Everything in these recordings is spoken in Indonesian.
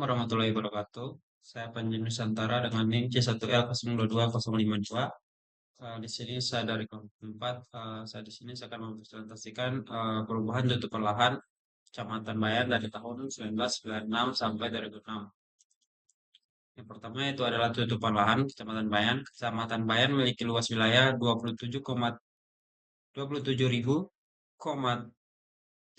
Warahmatullahi wabarakatuh. Saya Panji Nusantara dengan NIM C1L022052. Di sini saya dari kelompok 4. Saya di sini saya akan mempresentasikan perubahan tutupan lahan Kecamatan Bayan dari tahun 1996 sampai 2006. Yang pertama itu adalah tutupan lahan Kecamatan Bayan. Kecamatan Bayan memiliki luas wilayah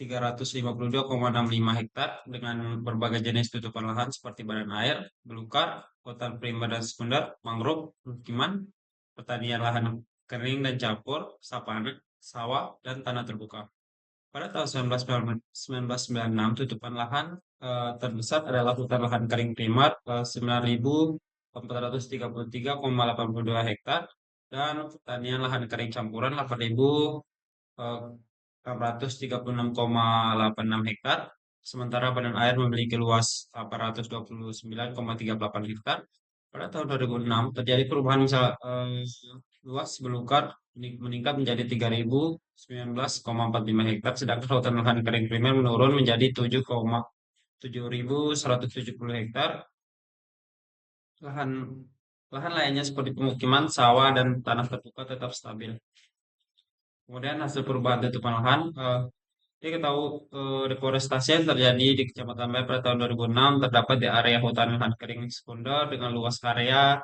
352,65 hektar dengan berbagai jenis tutupan lahan seperti badan air, belukar, hutan primer dan sekunder, mangrove, pemukiman, pertanian lahan kering dan campur, sapana, sawah, dan tanah terbuka. Pada tahun 1996, tutupan lahan terbesar adalah hutan lahan kering primer 9.433,82 hektar dan pertanian lahan kering campuran 8.636,86 hektar. Sementara badan air memiliki luas 829,38 hektar. Pada tahun 2006 terjadi perubahan luas belukar meningkat menjadi 3.019,45 hektar, sedangkan hutan lahan kering primer menurun menjadi 7,7170 hektar. Lahan lahan lainnya seperti pemukiman, sawah, dan tanah terbuka tetap stabil. Kemudian hasil perubahan tutupan lahan, kita tahu deforestasi yang terjadi di Kecamatan Bayan pada tahun 2006 terdapat di area hutan lahan kering sekunder dengan luas area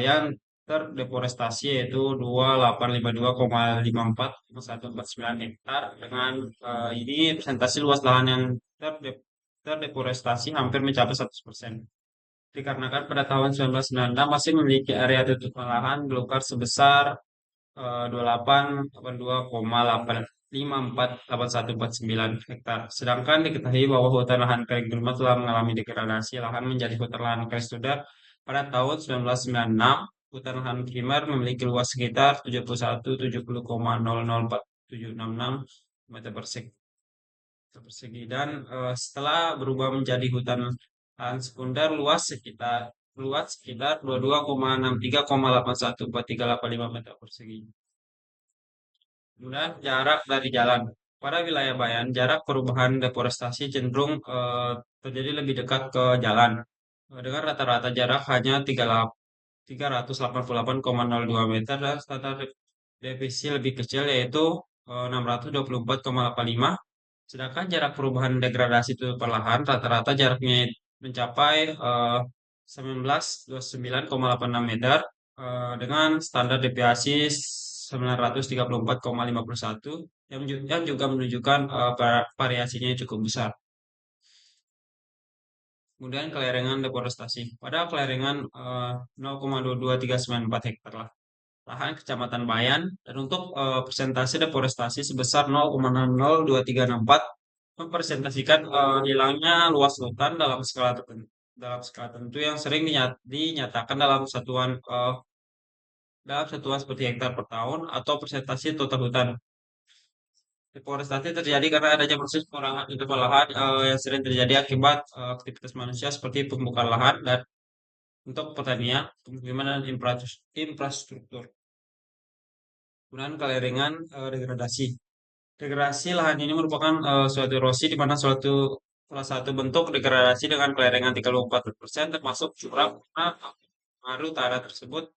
yang terdeforestasi yaitu 2852,54,149 hektar dengan ini presentasi luas lahan yang terdeforestasi hampir mencapai 100%. Dikarenakan pada tahun 1996 masih memiliki area tutupan lahan belukar sebesar 2882,8548149 hektar. Sedangkan diketahui bahwa hutan lahan kering Delima telah mengalami degradasi lahan menjadi hutan lahan kering sekunder pada tahun 1996. Hutan lahan primer memiliki luas sekitar 7170,004766 meter persegi dan setelah berubah menjadi hutan lahan sekunder luas sekitar 22,63,814385 meter persegi. Kemudian jarak dari jalan. Pada wilayah Bayan, jarak perubahan deforestasi cenderung terjadi lebih dekat ke jalan. Dengan rata-rata jarak hanya 388,02 meter dan standar deviasi lebih kecil yaitu 624,85. Sedangkan jarak perubahan degradasi itu perlahan rata-rata jaraknya mencapai 1929,86 meter dengan standar deviasi 934,51 yang juga menunjukkan variasinya cukup besar. Kemudian kelerengan deforestasi. Pada kelerengan 0,22394 hektar lahan Kecamatan Bayan dan untuk persentase deforestasi sebesar 0,002364 mempresentasikan hilangnya luas hutan dalam skala tertentu yang sering dinyatakan dalam satuan seperti hektar per tahun atau persentase total hutan. Deforestasi terjadi karena adanya proses pengurangan tutupan lahan yang sering terjadi akibat aktivitas manusia seperti pembukaan lahan dan untuk pertanian, pemukiman dan infrastruktur. Kemudian kelerengan degradasi. Degradasi lahan ini merupakan suatu erosi di mana salah satu bentuk degradasi dengan kelerengan 34% termasuk curam karena pengaruh tanah tersebut.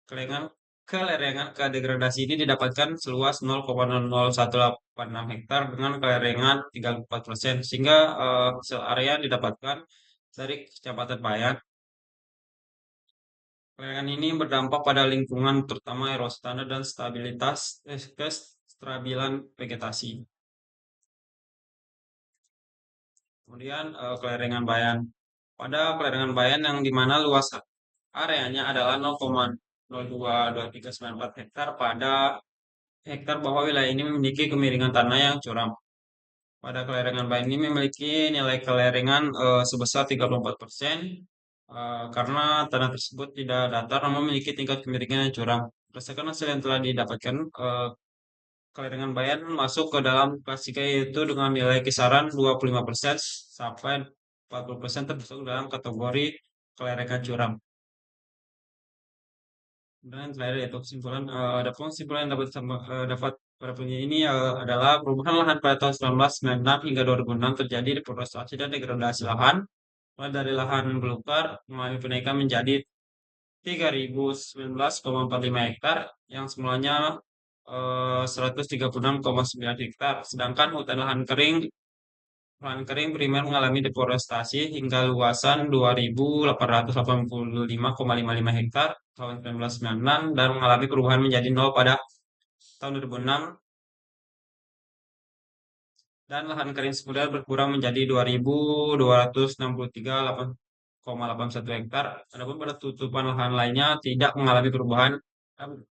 Kelerengan kelerengan ke degradasi ini didapatkan seluas 0,00186 hektar dengan kelerengan 34% sehingga hasil area yang didapatkan dari Kecamatan Bayan. Kelerengan ini berdampak pada lingkungan terutama erosi tanah dan kestabilan vegetasi. Kemudian kelerengan Bayan. Pada kelerengan Bayan yang dimana luas areanya adalah 0,022394 hektar pada hektar bahwa wilayah ini memiliki kemiringan tanah yang curam. Pada kelerengan Bayan ini memiliki nilai kelerengan sebesar 34% karena tanah tersebut tidak datar namun memiliki tingkat kemiringan yang curam. Berdasarkan hasil yang telah didapatkan, kelerengan Bayan masuk ke dalam klasika yaitu dengan nilai kisaran 25% sampai 40% termasuk dalam kategori kelerengan curam. Dan terakhir yaitu kesimpulan, ada kesimpulan yang dapat pada penelitian ini adalah perubahan lahan pada tahun 1996 hingga 2006 terjadi deforestasi dan degradasi lahan mulai dari lahan belukar mengalami kenaikan menjadi 3.019,45 hektar yang semulanya 136,9 hektar. Sedangkan lahan kering primer mengalami deforestasi hingga luasan 2.885,55 hektar tahun 1996 dan mengalami perubahan menjadi nol pada tahun 2006 dan lahan kering sekunder berkurang menjadi 2.263,81 hektar. Adapun pada tutupan lahan lainnya tidak mengalami perubahan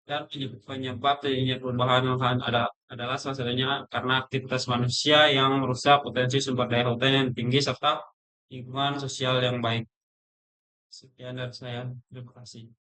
dan penyebab terjadinya perubahan lahan adalah salah satunya karena aktivitas manusia yang merusak potensi sumber daya hutan yang tinggi serta lingkungan sosial yang baik. Sekian dari saya. Terima kasih.